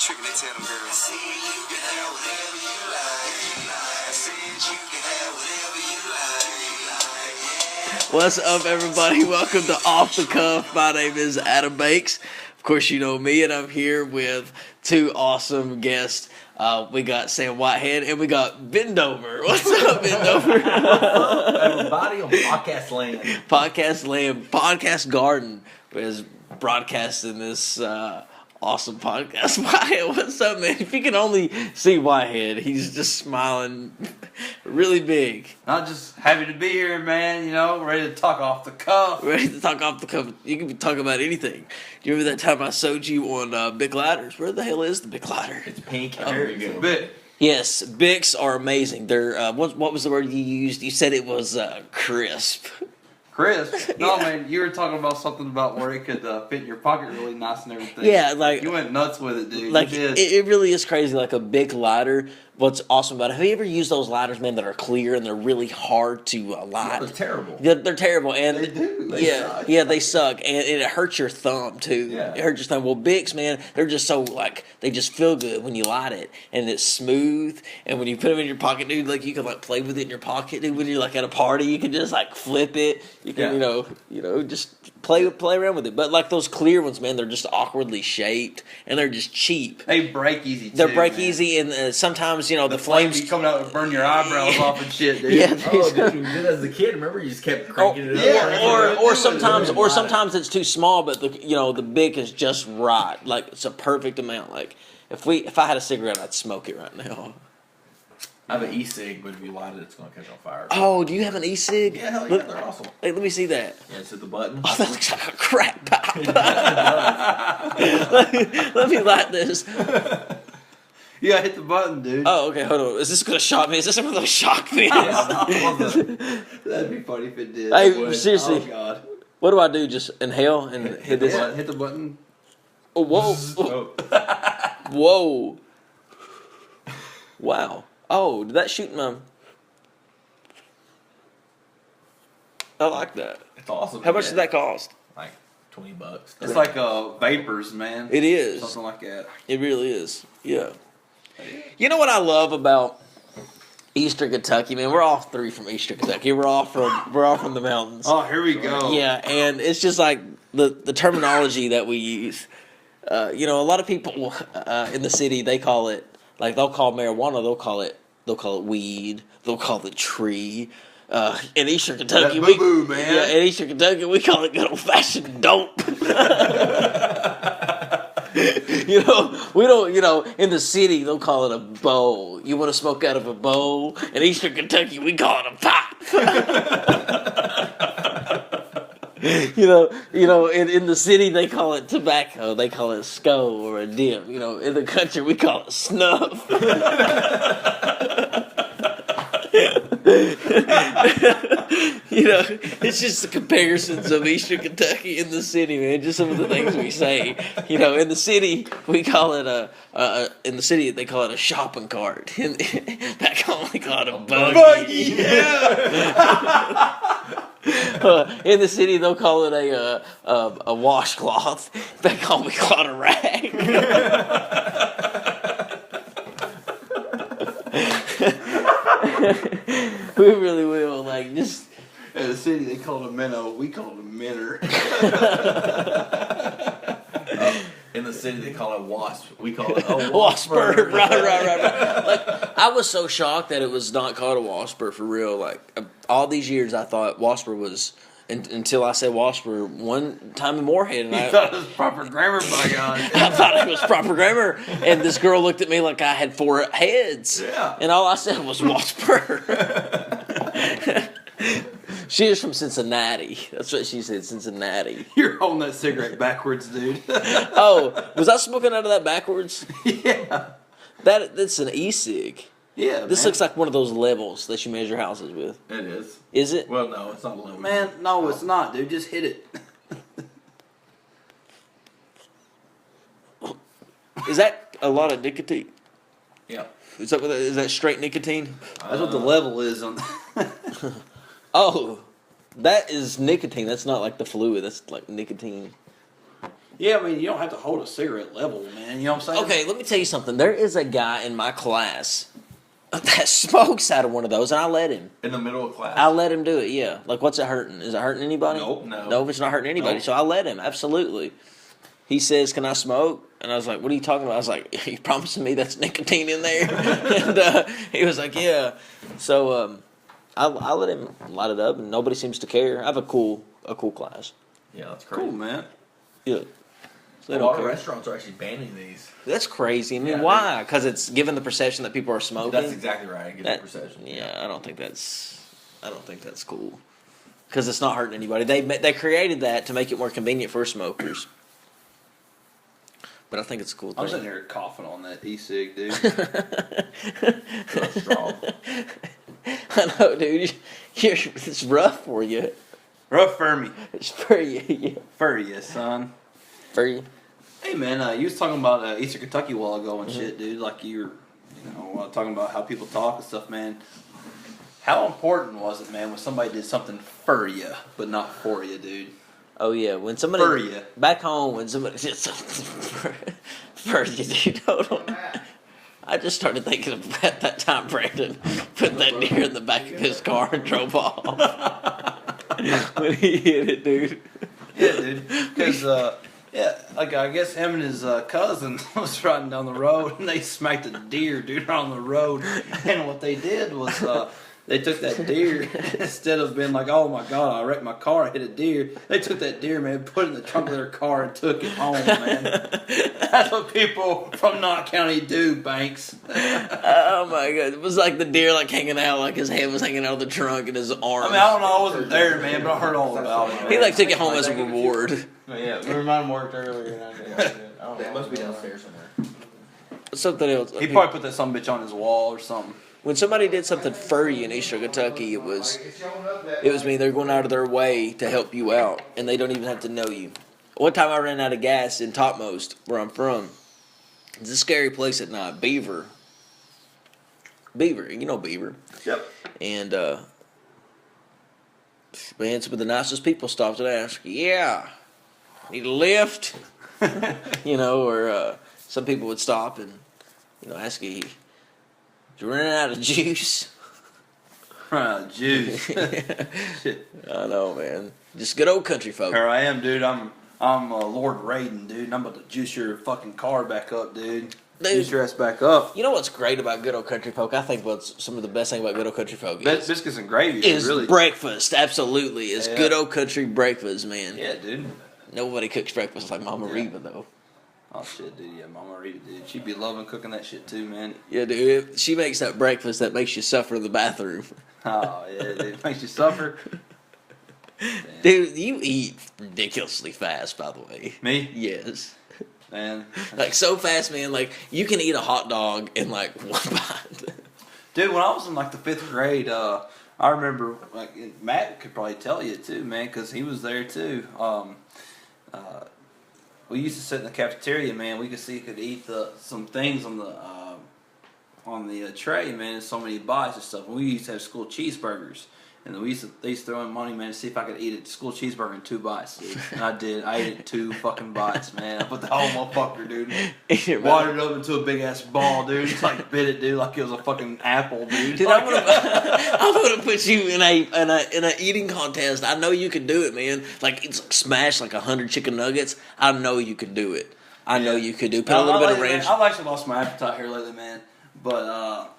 trick, they tell them girls. I said you can have whatever you like. I said you can have whatever you like. What's up, everybody? Welcome to Off the Cuff. My name is Adam Bakes. Of course, you know me, and I'm here with two awesome guests. We got Sam Whitehead, and we got Bendover. What's up, Bendover? Everybody on Podcast Land. Podcast Land, Podcast Garden is broadcasting this awesome podcast. Whitehead, what's up, man? If you can only see Whitehead, he's just smiling really big. Not just happy to be here, man, you know, ready to talk off the cuff. Ready to talk off the cuff. You can talk about anything. Do you remember that time I showed you on Bic Lighters? Where the hell is the Bic lighter? It's pink. There you go. Bic. Yes, Bics are amazing. They're what was the word you used? You said it was crisp. Chris? No, Yeah. man, you were talking about something about where it could fit in your pocket really nice and everything. Yeah, like you went nuts with it, dude. like you did. it really is crazy. Like a Bic lighter. What's awesome about it? Have you ever used those lighters, man, that are clear and they're really hard to light? They're terrible. They're terrible, and They do. They suck, and it hurts your thumb too. Yeah. It hurts your thumb. Well, Bics, man, they're just so they just feel good when you light it, and it's smooth. And when you put them in your pocket, dude, like you can like play with it in your pocket, dude. When you're like at a party, you can just like flip it. You can just play around with it. But like those clear ones, man, they're just awkwardly shaped, and they're just cheap. They break easy, too. They break man. easy, and sometimes the flames flames coming out and burn your eyebrows off and shit, dude. Yeah, Oh, did you did as a kid? Remember, you just kept cranking it up. yeah. or sometimes it's too small, but the Bic is just right. Like it's a perfect amount. Like if I had a cigarette, I'd smoke it right now. I have an e-cig, but if you light it, it's going to catch on fire. Oh, do you have an e-cig? Yeah, hell yeah, they're awesome. Hey, let me see that. Yeah, it's at the button. Oh, that looks like a crack pipe. let me light this. Yeah, hit the button, dude. Oh, okay, hold on. Is this gonna shock me? Is this one of those shock things? That'd be funny if it did. Hey, It would. seriously. Oh, God. What do I do? Just inhale and hit this? Hit the button. Oh, whoa. Oh. Whoa. Wow. Oh, did that shoot my... I like that. It's awesome. How much did that cost? Like $20. It's like vapors, man. It is. Something like that. It really is. Yeah. You know what I love about Eastern Kentucky, man? We're all three from Eastern Kentucky. We're all from the mountains. Oh, here we go. Yeah, and it's just like the terminology that we use. A lot of people in the city, they call it, like they'll call marijuana, they'll call it weed, they'll call it tree. In Eastern Kentucky, That boo-boo, man. Yeah, in Eastern Kentucky, we call it good old fashioned dope. We don't. In the city, they'll call it a bowl. You want to smoke out of a bowl? In Eastern Kentucky, we call it a pipe. In the city they call it tobacco, they call it sco or a dip. In the country we call it snuff. It's just the comparisons of Eastern Kentucky in the city, man. Just some of the things we say. In the city we call it in the city they call it a shopping cart. Back home we call it a buggy. Yeah. In the city, they'll call it a washcloth. Back home, we call it a rag. We really will, just. In the city, they call it a minnow. We call it a minner. In the city, they call it wasp. We call it a Wasper. Right. Like, I was so shocked that it was not called a wasper for real. Like, all these years, I thought wasper was... Until I said wasper one time in Moorhead, and I thought it was proper grammar, by God. I thought it was proper grammar, and this girl looked at me like I had 4 heads, and all I said was wasper. She is from Cincinnati. That's what she said, Cincinnati. You're holding that cigarette backwards, dude. Oh, was I smoking out of that backwards? Yeah. That's an e-cig. Yeah, This man. looks like one of those levels that you measure houses with. It is. Is it? Well, no, it's not a lemon. Man, no, it's not, dude. Just hit it. Is that a lot of nicotine? Yeah. Is that straight nicotine? That's what the level is on. Oh, that is nicotine. That's not like the fluid. That's like nicotine. Yeah, I mean, you don't have to hold a cigarette level, man. You know what I'm saying? Okay, let me tell you something. There is a guy in my class that smokes out of one of those, and I let him. In the middle of class. I let him do it, yeah. Like, what's it hurting? Is it hurting anybody? Nope. No, it's not hurting anybody. Nope. So I let him, absolutely. He says, "Can I smoke?" And I was like, "What are you talking about?" I was like, "You promising me that's nicotine in there?" And he was like, "Yeah." So I let him light it up, and nobody seems to care. I have a cool class. Yeah, that's crazy. Cool, man. Yeah. So A they lot don't of care. restaurants are actually banning these. That's crazy. I mean, Yeah, why? Because it's given the perception that people are smoking. That's exactly right. It gives That- a perception. Yeah, I don't think that's cool. Because it's not hurting anybody. They created that to make it more convenient for smokers. But I think it's a cool thing. I'm sitting here coughing on that e-cig, dude. That's strong. I know, dude. It's rough for you. Rough for me. It's for you. Yeah. For you, son. For you. Hey, man, you was talking about Eastern Kentucky a while ago and shit, dude. Like, you were, talking about how people talk and stuff, man. How important was it, man, when somebody did something for you, but not for you, dude? Oh yeah, when somebody For you. back home, when somebody did something for you, dude. Hold on. I just started thinking about that time Brandon put that deer in the back of his car and drove off. When he hit it, dude. Yeah, dude. Because, like, I guess him and his cousin was riding down the road, and they smacked a deer, dude, on the road. And what they did was, they took that deer, instead of being like, oh my God, I wrecked my car, I hit a deer. They took that deer, man, put it in the trunk of their car and took it home, man. That's what people from Knott County do, Banks. Oh my God. It was like the deer like hanging out, like his head was hanging out of the trunk and his arms. I mean, I don't know, I wasn't there, man, but I heard all about it. He like took it home as a reward. Yeah, mine worked earlier. And I don't They know. must be downstairs somewhere. Something else. He probably put that some bitch on his wall or something. When somebody did something for you in Eastern Kentucky, it was me. They're going out of their way to help you out, and they don't even have to know you. One time I ran out of gas in Topmost, where I'm from. It's a scary place at night. Beaver, you know Beaver. Yep. And man, some of the nicest people stopped and asked, "Yeah, need a lift?" Or some people would stop and ask you, "You running out of juice?" Juice. Shit. I know, man. Just good old country folk. Here I am, dude. I'm Lord Raiden, dude. And I'm about to juice your fucking car back up, dude. Juice your ass back up. You know what's great about good old country folk? I think what's some of the best thing about good old country folk Biscuits and gravy, is really. breakfast. Absolutely, it's Yeah. good old country breakfast, man. Yeah, dude. Nobody cooks breakfast like Mama Reba though. Oh shit, dude. Yeah, Mama Rita, dude. She'd be loving cooking that shit too, man. Yeah, dude. She makes that breakfast that makes you suffer in the bathroom. Oh yeah, dude. Makes you suffer. Dude, you eat ridiculously fast, by the way. Me, Yes. man. Like, so fast, man. Like, you can eat a hot dog in, like, one bite. Dude, when I was in like the 5th grade, I remember like Matt could probably tell you too, man, because he was there too. We used to sit in the cafeteria, man. We could eat some things on the tray, man. And so many bites and stuff. And we used to have school cheeseburgers, and they used to throw in money, man, to see if I could eat a school cheeseburger in 2 bites, dude. And I did. I ate it 2 fucking bites, man. I put the whole motherfucker, dude. Watered it up into a big ass ball, dude. Just like bit it, dude, like it was a fucking apple, dude. Dude, I'm gonna put you in a eating contest. I know you can do it, man. Like, it's smash like 100 chicken nuggets. I know you can do it. I know you could do. Put a little bit of ranch. I've actually lost my appetite here lately, man. But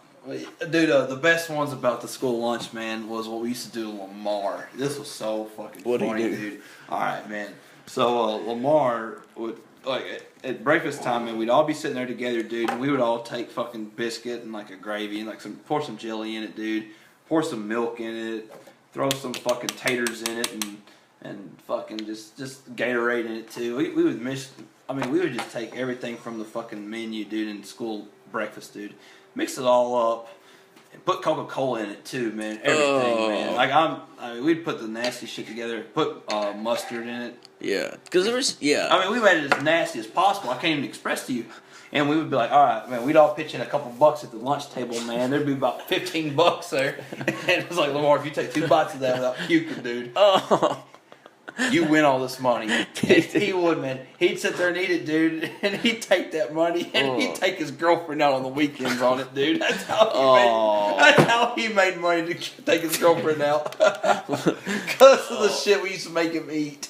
dude, the best ones about the school lunch, man, was what we used to do to Lamar. This was so fucking What'd he funny, do? dude. All right, man. So Lamar would at breakfast time, man. We'd all be sitting there together, dude, and we would all take fucking biscuit and like a gravy and like pour some jelly in it, dude. Pour some milk in it. Throw some fucking taters in it and fucking just Gatorade in it too. We would we would just take everything from the fucking menu, dude, in school breakfast, dude. Mix it all up and put Coca-Cola in it too, man. Everything, man. Like we'd put the nasty shit together. Put mustard in it. Yeah, because there was we made it as nasty as possible. I can't even express to you. And we would be like, all right, man, we'd all pitch in a couple bucks at the lunch table, man. There'd be about $15 there. And it was like, Lamar, if you take 2 bites of that without puking, dude. Oh, You win all this money. And he would, man. He'd sit there and eat it, dude. And he'd take that money and he'd take his girlfriend out on the weekends on it, dude. That's how he made money to take his girlfriend out. Because of the shit we used to make him eat.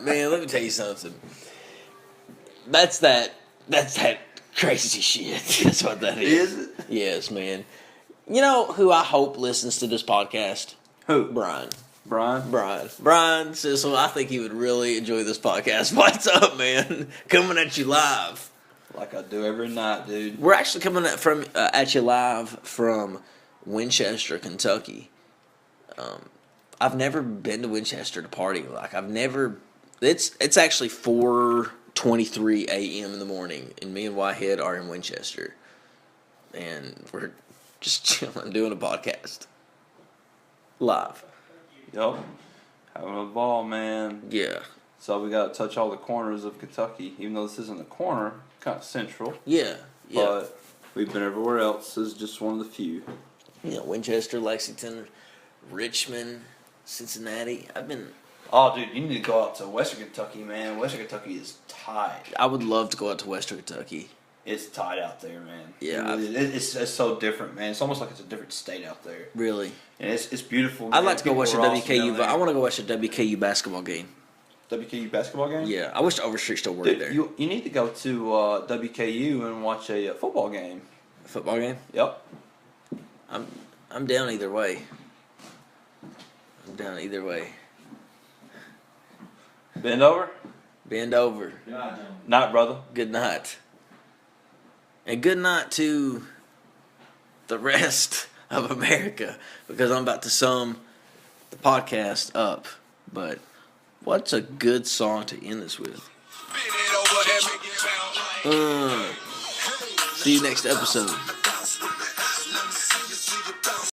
Man, let me tell you something. That's that crazy shit. That's what that is. Is it? Yes, man. You know who I hope listens to this podcast? Who? Brian. Brian? Sissel, I think he would really enjoy this podcast. What's up, man? Coming at you live. Like I do every night, dude. We're actually coming at you live from Winchester, Kentucky. I've never been to Winchester to party. Like I've never. It's actually 4:23 a.m. in the morning, and me and Whitehead are in Winchester, and we're just chilling, doing a podcast live. Yup. Having a ball, man. Yeah. So we got to touch all the corners of Kentucky, even though this isn't a corner, kind of central. Yeah. But we've been everywhere else. This is just one of the few. You know, Winchester, Lexington, Richmond, Cincinnati. Oh, dude, you need to go out to Western Kentucky, man. Western Kentucky is tight. I would love to go out to Western Kentucky. It's tight out there, man. Yeah, it's so different, man. It's almost like it's a different state out there. Really. And it's beautiful. I'd man. like to go watch a People are awesome WKU, down but there. I want to go watch a WKU basketball game. WKU basketball game? Yeah, I wish Overstreet still worked Dude, there. you need to go to WKU and watch a football game. A football game? Yep. I'm down either way. Bend over. Bend over. Night, brother. Good night. And good night to the rest of America, because I'm about to sum the podcast up. But what's a good song to end this with? See you next episode.